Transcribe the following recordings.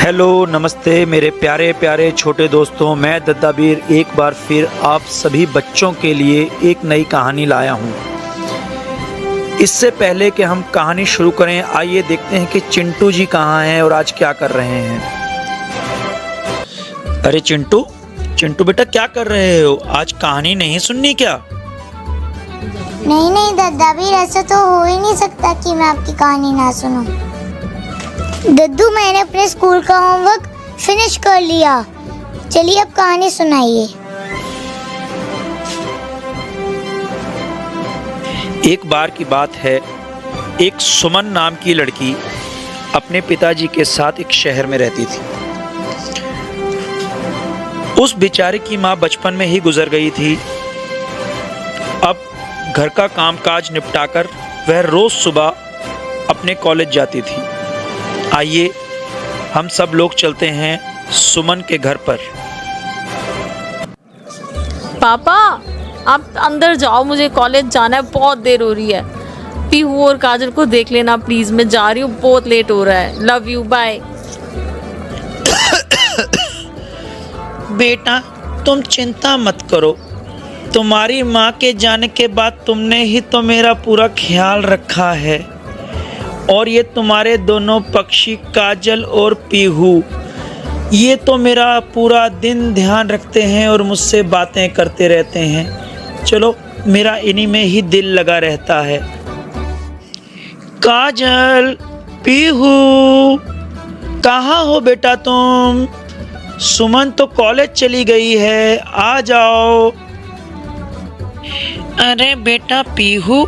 Hello नमस्ते मेरे प्यारे प्यारे छोटे दोस्तों, मैं दद्दाबीर एक बार फिर आप सभी बच्चों के लिए एक नई कहानी लाया हूँ। इससे पहले कि हम कहानी शुरू करें, आइए देखते हैं कि चिंटू जी कहाँ हैं और आज क्या कर रहे हैं। अरे चिंटू, चिंटू बेटा क्या कर रहे हो? आज कहानी नहीं सुननी क्या? नहीं नहीं दद्दाबीर, ऐसा तो हो ही नहीं सकता कि मैं आपकी कहानी ना सुनूं। दद्दू, मैंने अपने स्कूल का होमवर्क फिनिश कर लिया। चलिए अब कहानी सुनाइए। एक बार की बात है, एक सुमन नाम की लड़की अपने पिताजी के साथ एक शहर में रहती थी। उस बेचारे की माँ बचपन में ही गुजर गई थी। अब घर का कामकाज निपटाकर वह रोज सुबह अपने कॉलेज जाती थी। आइए हम सब लोग चलते हैं सुमन के घर पर। पापा, आप अंदर जाओ, मुझे कॉलेज जाना है, बहुत देर हो रही है। पीहू और काजल को देख लेना प्लीज, मैं जा रही हूँ, बहुत लेट हो रहा है। Love you, bye. बेटा तुम चिंता मत करो, तुम्हारी माँ के जाने के बाद तुमने ही तो मेरा पूरा ख्याल रखा है। और ये तुम्हारे दोनों पक्षी काजल और पीहू, ये तो मेरा पूरा दिन ध्यान रखते हैं और मुझसे बातें करते रहते हैं। चलो, मेरा इन्हीं में ही दिल लगा रहता है। काजल, पीहू, कहाँ हो बेटा तुम? सुमन तो कॉलेज चली गई है, आ जाओ। अरे बेटा पीहू,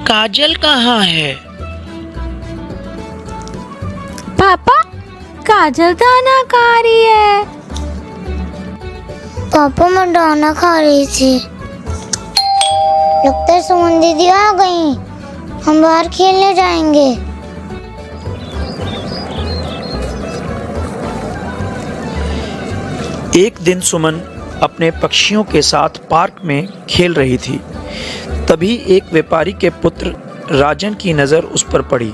काजल कहाँ है? पापा, काजल दाना खा रही है। पापा, मैं दाना खा रही थी। लगता है सुमन दीदी आ गई। हम बाहर खेलने जाएंगे। एक दिन सुमन अपने पक्षियों के साथ पार्क में खेल रही थी। तभी एक व्यापारी के पुत्र राजन की नज़र उस पर पड़ी।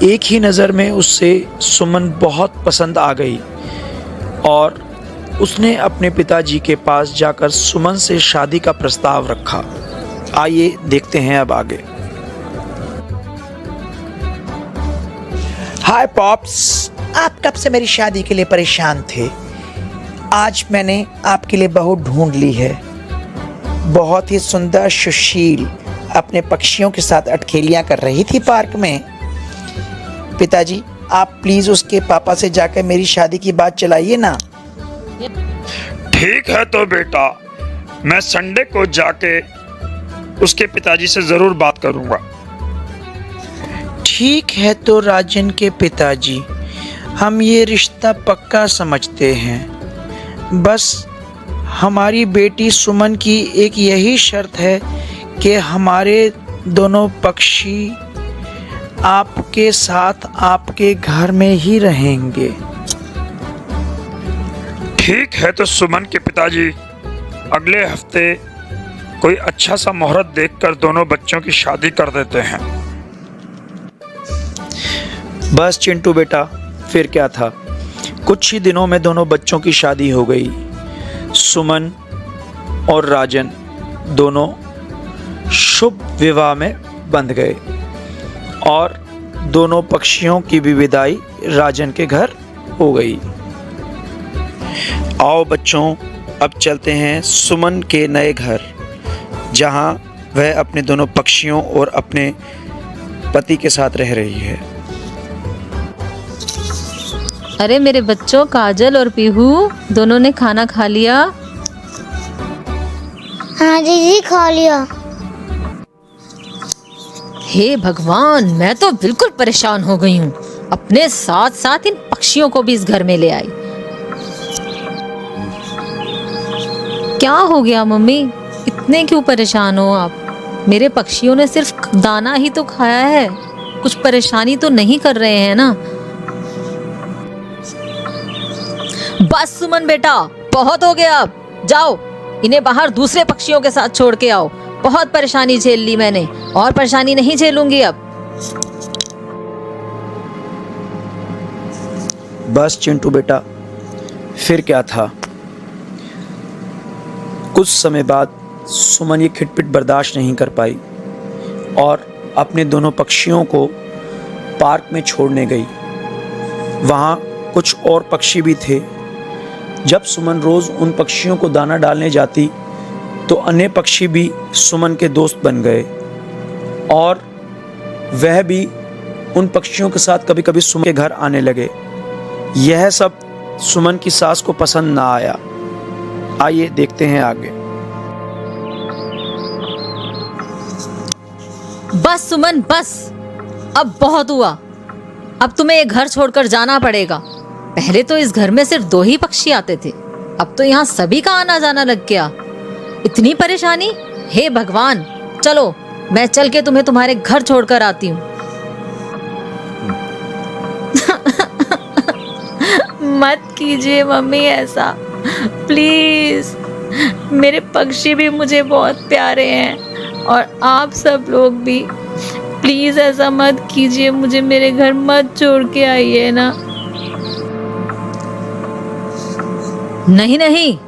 एक ही नज़र में उससे सुमन बहुत पसंद आ गई और उसने अपने पिताजी के पास जाकर सुमन से शादी का प्रस्ताव रखा। आइए देखते हैं अब आगे। हाय पॉप्स, आप कब से मेरी शादी के लिए परेशान थे? आज मैंने आपके लिए बहू ढूंढ ली है। बहुत ही सुंदर सुशील अपने पक्षियों के साथ अटखेलियां कर रही थी पार्क में। पिताजी, आप प्लीज उसके पापा से जाकर मेरी शादी की बात चलाइए ना। ठीक है तो बेटा, मैं संडे को जाके उसके पिताजी से जरूर बात करूंगा। ठीक है तो राजन के पिताजी, हम ये रिश्ता पक्का समझते हैं। बस हमारी बेटी सुमन की एक यही शर्त है कि हमारे दोनों पक्षी आपके साथ आपके घर में ही रहेंगे। ठीक है तो सुमन के पिताजी, अगले हफ्ते कोई अच्छा सा मुहूर्त देखकर दोनों बच्चों की शादी कर देते हैं। बस चिंटू बेटा, फिर क्या था, कुछ ही दिनों में दोनों बच्चों की शादी हो गई। सुमन और राजन दोनों शुभ विवाह में बंध गए और दोनों पक्षियों की भी विदाई राजन के घर हो गई। आओ बच्चों, अब चलते हैं सुमन के नए घर, जहां वह अपने दोनों पक्षियों और अपने पति के साथ रह रही है। अरे मेरे बच्चों, काजल और पीहू दोनों ने खाना खा लिया? हाँ दीदी, खा लिया। हे भगवान, मैं तो बिल्कुल परेशान हो गई हूँ। अपने साथ साथ इन पक्षियों को भी इस घर में ले आई। क्या हो गया मम्मी, इतने क्यों परेशान हो आप? मेरे पक्षियों ने सिर्फ दाना ही तो खाया है, कुछ परेशानी तो नहीं कर रहे हैं ना? बस सुमन बेटा, बहुत हो गया, अब जाओ, इन्हें बाहर दूसरे पक्षियों के साथ छोड़ के आओ। बहुत परेशानी झेल ली मैंने, और परेशानी नहीं झेलूंगी अब। बस चिंटू बेटा, फिर क्या था। कुछ समय बाद सुमन ये खिटपिट बर्दाश्त नहीं कर पाई और अपने दोनों पक्षियों को पार्क में छोड़ने गई। वहाँ कुछ और पक्षी भी थे। जब सुमन रोज़ उन पक्षियों को दाना डालने जाती तो अन्य पक्षी भी सुमन के दोस्त बन गए और वह भी उन पक्षियों के साथ कभी कभी सुमन के घर आने लगे। यह सब सुमन की सास को पसंद ना आया। आइए देखते हैं आगे। बस सुमन बस, अब बहुत हुआ। अब तुम्हें ये घर छोड़कर जाना पड़ेगा। पहले तो इस घर में सिर्फ 2 ही पक्षी आते थे, अब तो यहाँ सभी का आना जाना लग गया। इतनी परेशानी, हे भगवान। चलो मैं चल के तुम्हें तुम्हारे घर छोड़कर आती हूँ। मत कीजिए मम्मी ऐसा, प्लीज। मेरे पक्षी भी मुझे बहुत प्यारे हैं और आप सब लोग भी। प्लीज ऐसा मत कीजिए, मुझे मेरे घर मत छोड़ के आइए ना। नहीं नहीं,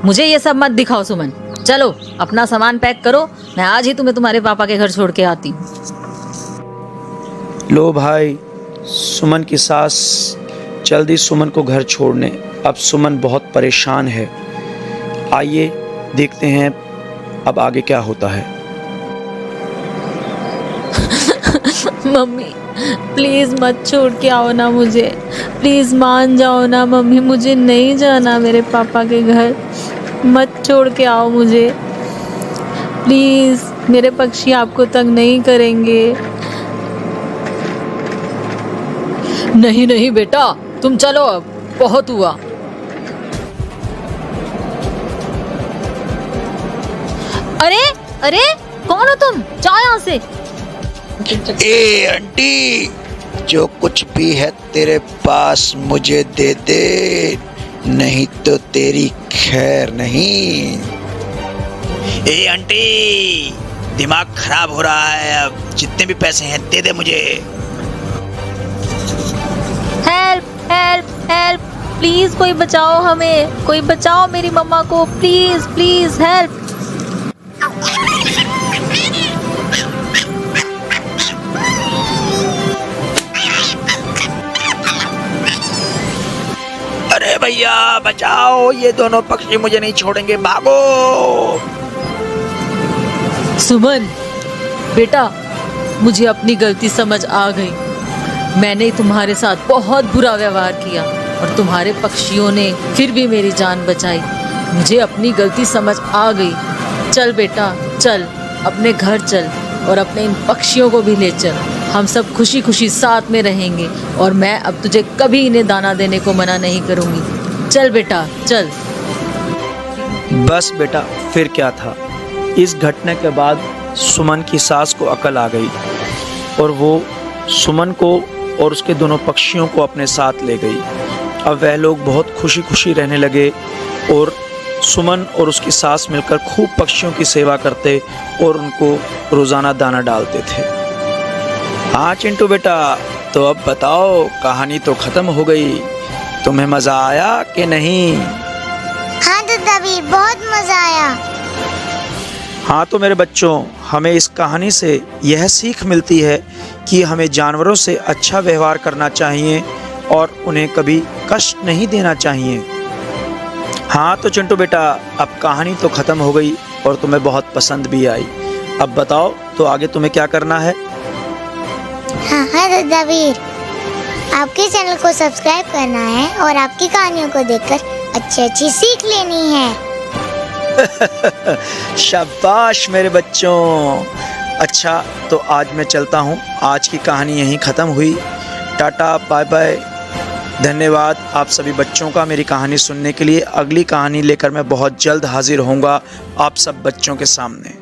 मुझे ये सब मत दिखाओ सुमन। चलो अपना सामान पैक करो, मैं आज ही तुम्हें तुम्हारे पापा के घर छोड़ के आती हूँ। लो भाई, सुमन की सास चल दी सुमन को घर छोड़ने। अब सुमन बहुत परेशान है। आइए देखते हैं अब आगे क्या होता है। मम्मी प्लीज मत छोड़ के आओ ना मुझे, प्लीज मान जाओ ना मम्मी, मुझे नहीं जाना मेरे पापा के घर। मत छोड़ के आओ मुझे प्लीज, मेरे पक्षी आपको तंग नहीं करेंगे। नहीं नहीं बेटा, तुम चलो, अब बहुत हुआ। अरे अरे, कौन हो तुम? जाओ यहाँ से। ए आंटी, जो कुछ भी है तेरे पास मुझे दे दे, नहीं तो तेरी खैर नहीं। ए आंटी, दिमाग खराब हो रहा है, अब जितने भी पैसे हैं दे दे मुझे। हेल्प हेल्प हेल्प, प्लीज कोई बचाओ हमें, कोई बचाओ मेरी मम्मा को, प्लीज प्लीज हेल्प। अरे भैया बचाओ, ये दोनों पक्षी मुझे नहीं छोड़ेंगे, भागो। सुमन बेटा, मुझे अपनी गलती समझ आ गई। मैंने तुम्हारे साथ बहुत बुरा व्यवहार किया और तुम्हारे पक्षियों ने फिर भी मेरी जान बचाई। मुझे अपनी गलती समझ आ गई। चल बेटा चल, अपने घर चल और अपने इन पक्षियों को भी ले चल। हम सब खुशी खुशी साथ में रहेंगे और मैं अब तुझे कभी इन्हें दाना देने को मना नहीं करूँगी। चल बेटा चल। बस बेटा, फिर क्या था। इस घटना के बाद सुमन की सास को अकल आ गई और वो सुमन को और उसके दोनों पक्षियों को अपने साथ ले गई। अब वह लोग बहुत खुशी खुशी रहने लगे और सुमन और उसकी सास मिलकर खूब पक्षियों की सेवा करते और उनको रोज़ाना दाना डालते थे। हाँ चिंटू बेटा, तो अब बताओ, कहानी तो ख़त्म हो गई। तुम्हें मज़ा आया कि नहीं? हाँ दादावीर, बहुत मजा आया। हाँ तो मेरे बच्चों, हमें इस कहानी से यह सीख मिलती है कि हमें जानवरों से अच्छा व्यवहार करना चाहिए और उन्हें कभी कष्ट नहीं देना चाहिए। हाँ तो चिंटू बेटा, अब कहानी तो ख़त्म हो गई और तुम्हें बहुत पसंद भी आई। अब बताओ तो आगे तुम्हें क्या करना है? हाँ दादावीर, आपके चैनल को सब्सक्राइब करना है और आपकी कहानियों को देखकर अच्छी सीख लेनी है। शाबाश मेरे बच्चों। अच्छा तो आज मैं चलता हूँ, आज की कहानी यहीं ख़त्म हुई। टाटा बाय बाय, धन्यवाद आप सभी बच्चों का मेरी कहानी सुनने के लिए। अगली कहानी लेकर मैं बहुत जल्द हाजिर होऊंगा आप सब बच्चों के सामने।